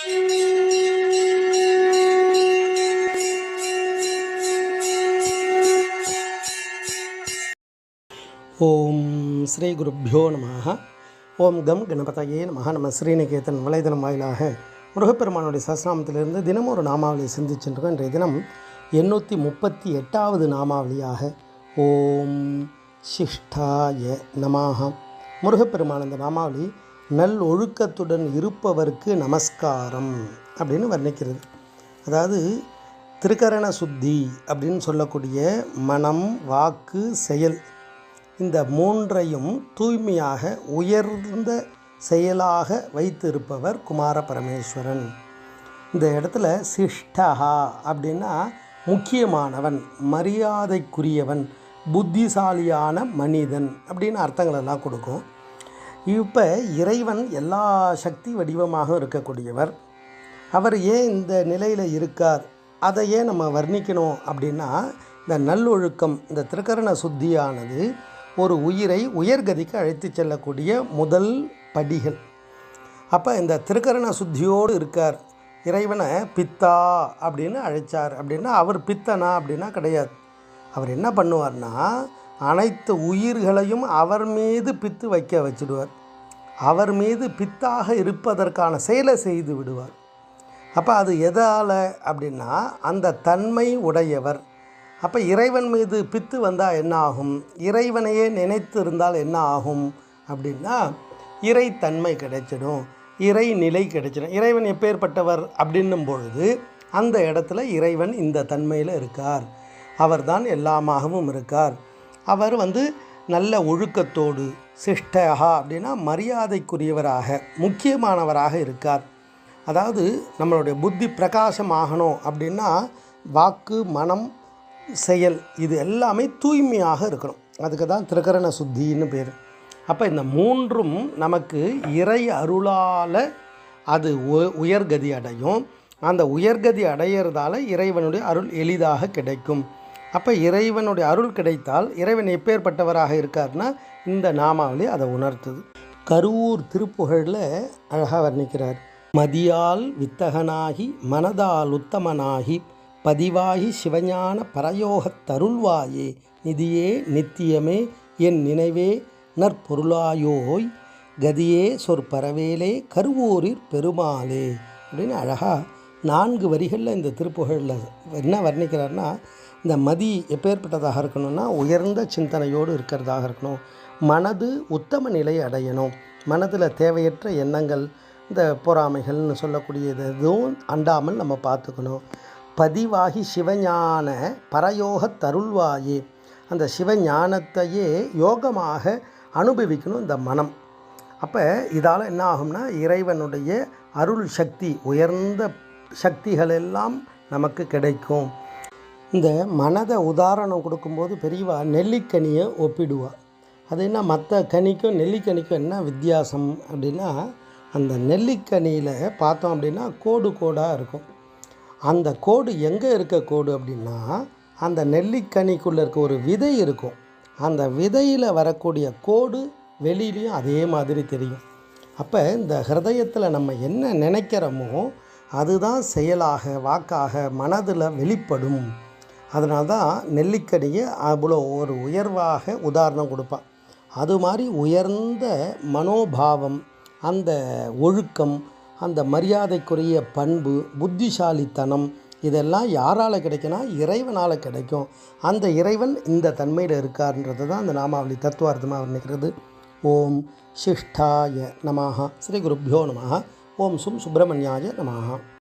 ஓம் ஸ்ரீ குருப்யோ நமः. ஓம் கம் கணபதையே நமः. நம்ம ஸ்ரீநிகேதன் வலைதளம் வாயிலாக முருகப்பெருமானுடைய சஹஸ்ரநாமத்திலிருந்து தினமும் ஒரு நாமாவளியை சிந்திச்சுருக்கோம். இன்றைய தினம் 838வது நாமாவளியாக ஓம் சிஷ்டாய நமः. முருகப்பெருமான் இந்த நாமாவளி நல் ஒழுக்கத்துடன் இருப்பவருக்கு நமஸ்காரம் அப்படின்னு வர்ணிக்கிறது. அதாவது திருக்கரண சுத்தி அப்படின்னு சொல்லக்கூடிய மனம், வாக்கு, செயல், இந்த மூன்றையும் தூய்மையாக உயர்ந்த செயலாக வைத்திருப்பவர் குமார பரமேஸ்வரன். இந்த இடத்துல சிஷ்டஹா அப்படின்னா முக்கியமானவன், மரியாதைக்குரியவன், புத்திசாலியான மனிதன் அப்படின்னு அர்த்தங்களெல்லாம் கொடுக்கும். இப்போ இறைவன் எல்லா சக்தி வடிவமாக இருக்கக்கூடியவர். அவர் ஏன் இந்த நிலையில் இருக்கார், அதை ஏன் நம்ம வர்ணிக்கணும் அப்படின்னா, இந்த நல்லொழுக்கம், இந்த திருக்கரண சுத்தியானது ஒரு உயிரை உயர்கதிக்கு அழைத்து செல்லக்கூடிய முதல் படிகள். அப்போ இந்த திருக்கரண சுத்தியோடு இருக்கார். இறைவனை பித்தா அப்படின்னு அழைச்சார் அப்படின்னா அவர் பித்தனா அப்படின்னா கிடையாது. அவர் என்ன பண்ணுவார்னா, அனைத்து உயிர்களையும் அவர் மீது பித்து வைக்க வச்சுடுவார். அவர் மீது பித்தாக இருப்பதற்கான செயலை செய்து விடுவார். அப்போ அது எதால் அப்படின்னா அந்த தன்மை உடையவர். அப்போ இறைவன் மீது பித்து வந்தால் என்ன ஆகும், இறைவனையே நினைத்து இருந்தால் என்ன ஆகும் அப்படின்னா இறைத்தன்மை கிடைச்சிடும், இறை நிலை கிடைச்சிடும். இறைவன் எப்பேற்பட்டவர் அப்படின்னும் பொழுது அந்த இடத்துல இறைவன் இந்த தன்மையில் இருக்கார். அவர்தான் எல்லாமாகவும் இருக்கார். அவர் நல்ல ஒழுக்கத்தோடு சிஷ்டகா அப்படின்னா மரியாதைக்குரியவராக, முக்கியமானவராக இருக்கார். அதாவது நம்மளுடைய புத்தி பிரகாசமாகணும் அப்படின்னா வாக்கு, மனம், செயல் இது எல்லாமே தூய்மையாக இருக்கணும். அதுக்கு தான் திருக்கரண சுத்தின்னு பேர். அப்போ இந்த மூன்றும் நமக்கு இறை அருளால் அது உயர்கதி அடையும். அந்த உயர்கதி அடையிறதால இறைவனுடைய அருள் எளிதாக கிடைக்கும். அப்போ இறைவனுடைய அருள் கிடைத்தால் இறைவன் எப்பேற்பட்டவராக இருக்கார்னா இந்த நாமாவளி அதை உணர்த்துது. கருவூர் திருப்புகழில் அழகாக வர்ணிக்கிறார். மதியால் வித்தகனாகி மனதால் உத்தமனாகி பதிவாகி சிவஞான பரயோகத் தருள்வாயே நிதியே நித்தியமே என் நினைவே நற்பொருளாயோய் கதியே சொற்பரவேலே கருவூரிற் பெருமாளே அப்படின்னு அழகாக 4 வரிகளில் இந்த திருப்புகழில் என்ன வர்ணிக்கிறார்னா, இந்த மதி எப்பேற்பட்டதாக இருக்கணும்னா உயர்ந்த சிந்தனையோடு இருக்கிறதாக இருக்கணும். மனது உத்தம நிலை அடையணும். மனதில் தேவையற்ற எண்ணங்கள், இந்த பொறாமைகள்னு சொல்லக்கூடியது எதுவும் அண்டாமல் நம்ம பார்த்துக்கணும். பதிவாகி சிவஞான பரயோக தருள்வாயே, அந்த சிவஞானத்தையே யோகமாக அனுபவிக்கணும் இந்த மனம். அப்போ இதால் என்ன ஆகும்னா இறைவனுடைய அருள் சக்தி, உயர்ந்த சக்திகளெல்லாம் நமக்கு கிடைக்கும். இந்த மனதை உதாரணம் கொடுக்கும்போது பெரியவா நெல்லிக்கனியை ஒப்பிடுவாள். அது என்ன, மற்ற கனிக்கும் நெல்லிக்கனிக்கும் என்ன வித்தியாசம் அப்படின்னா, அந்த நெல்லிக்கனியில் பார்த்தோம் அப்படின்னா கோடு கோடாக இருக்கும். அந்த கோடு எங்கே இருக்க கோடு அப்படின்னா அந்த நெல்லிக்கனிக்குள்ளே இருக்க ஒரு விதை இருக்கும். அந்த விதையில் வரக்கூடிய கோடு வெளியிலையும் அதே மாதிரி தெரியும். அப்போ இந்த ஹிருதயத்தில் நம்ம என்ன நினைக்கிறோமோ அதுதான் செயலாக, வாக்காக, மனதில் வெளிப்படும். அதனால தான் நெல்லிக்கனியை அவ்வளோ ஒரு உயர்வாக உதாரணம் கொடுப்பான். அது மாதிரி உயர்ந்த மனோபாவம், அந்த ஒழுக்கம், அந்த மரியாதைக்குரிய பண்பு, புத்திசாலித்தனம் இதெல்லாம் யாரால் கிடைக்குன்னா இறைவனால் கிடைக்கும். அந்த இறைவன் இந்த தன்மையில் இருக்கார்ன்றது தான் அந்த நாமாவளி தத்துவார்த்தமாக வர்ணிக்கிறது. ஓம் சிஷ்டாய நமः. ஸ்ரீ குருப்யோ நமः. ஓம் சும் சுப்பிரமணியாய நமः.